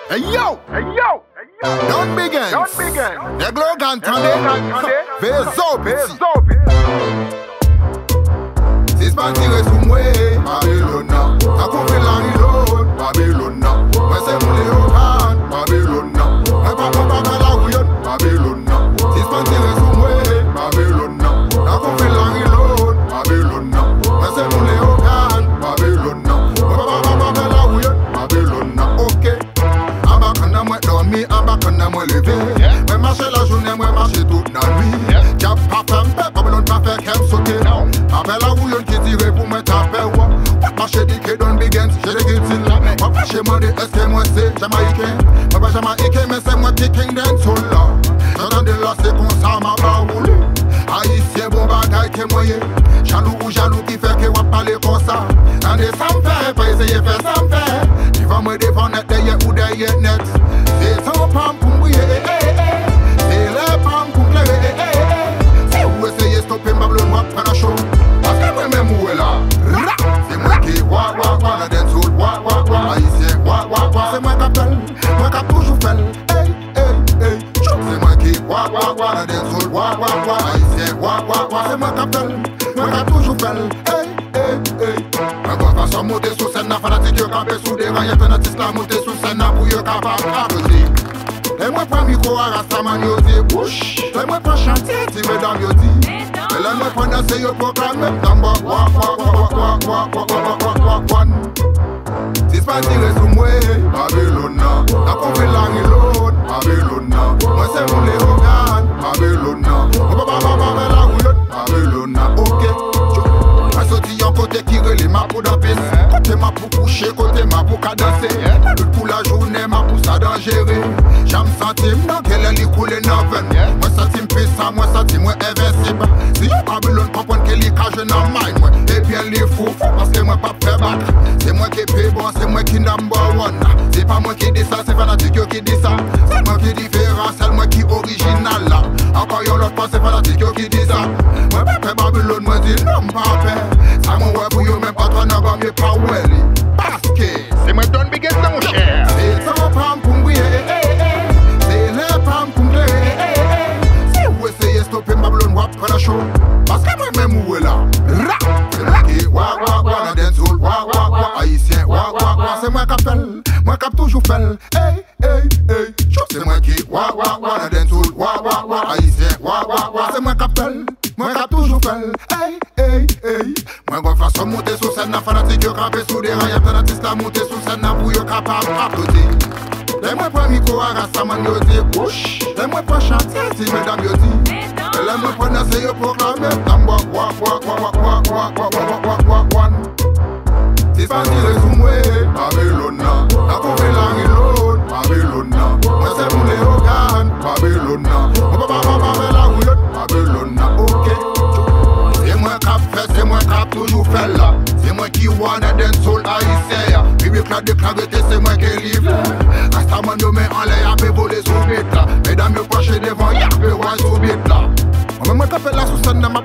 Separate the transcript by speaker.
Speaker 1: Hey yo, don't begin. The Glogan Tande, Vezopiti. Si spanti resumwe, Babylona. Akoufé la reload, Babylona. Moi c'est mon Léogan, Babylona. Moi pas la rouillonne, Babylona. Si spanti resumwe, Babylona. Akoufé la reload, Babylona. Moi c'est mon Léogan, Babylona. Moi pas la rouillonne, Babylona. Ok. Abakana moi dormi, abakana moi levé. Moi marcher la journée, moi marcher toute la nuit. Cap pas fait, Babylone pas fait qu'elle sauter. Après la rouillonne qui tire pour me taper. Marcher dit que don't begin, j'ai des guilty là. Moi pas chez moi, est-ce que moi c'est Jamaïcain? Moi pas Jamaïcain, mais c'est moi qui king dance soul là. J'entends de là, c'est comme ça, ma va rouler. Haïtien, bon bagaille que moyen. Jaloux ou jaloux qui fait que on parle comme ça. And des ça me fait, pas essayer faire ça me fait. Tu vas me défendre derrière ou derrière net. C'est ton pam pour mouiller, c'est le pam pour pleurer, Si vous essayez de stopper ma blonde, moi prends la show. Parce que moi-même où est là. C'est moi qui wa la dance soul, wa haïtien, wa. C'est moi qui appelle, moi qui toujours fait. Hey. C'est moi qui wa la dance soul, wa haïtien, wa. C'est moi qui appelle, moi qui toujours fait. Hey. Moi quand façon monter sur scène, la fanatique yo camper sous des rails, fanatique la monter sur scène pour yo capable d'applaudir. Et moi prends micro à Rastaman yo dit bouche. Et moi prends chanter, si mesdames yo dit. Et là moi prends danser yo proclame number one. Si pas tiré sous moi, Babylona. La coupe la reload, Babylona. Moi c'est mon Léogan, Babylona. Pas la roulotte, Babylona. Ok. Moi sorti en côté qui relie ma pour dans piste. Côté ma pour coucher, côté ma pour danser. Toute la journée ma pour ça dangerer. J'aime sentir dans quelle est coulée dans veine. Moi sentir puissant, moi sentir moi invincible. Si yo Babylone comprend qu'elle est cachée dans mind moi. Et bien les fous parce que moi pas fait back. C'est moi qui paye bon, c'est moi qui number one. C'est pas moi qui dis ça, c'est fanatique qui dit ça. C'est moi qui différent, c'est moi qui original là. Encore y'a l'autre pas, c'est fanatique qui dit ça. Moi pas fait Babylone, moi dis non pas fait. Ça mon ouais pour yo même pas toi n'a pas mieux pas welly. Parce que c'est moi donne big dans mon cher. C'est ton pam pour briller, c'est le pam pour pleurer. Si vous essayez de stopper Babylone, wap prend la show. Parce que moi même où est là. Wa la dance soul, wa haïtien, wa. C'est moi qui appelle, moi qui toujours fait. Hey. C'est moi qui wa la dance soul, wa haïtien, wa. C'est moi qui appelle, moi qui toujours fait. Hey. Moi qui façon monter sur scène, la fanatique yo camper sous des rails, fanatique la monter sur scène pour yo capable d'applaudir. Les moi prends micro à Rastaman yo dit bouche. Les moi prends chanter si mesdames yo dit. Et les moi prends danser yo proclamer number one. Si pas tiré sous moi, Babylona. La coupe la reload, Babylona. Moi c'est mon Léogan, Babylona. Moi pas la roulotte, Babylona. Ok. C'est moi qui fait, c'est moi qui toujours fait là. C'est moi qui wanna dance soul haïtien. Puis déclaré, c'est moi qui livre. Rastaman yo met en l'air, y'a voler sous bête là. Mesdames yo penché devant, y'a peut voir sous bête là. Moi qui fait la sous scène dans ma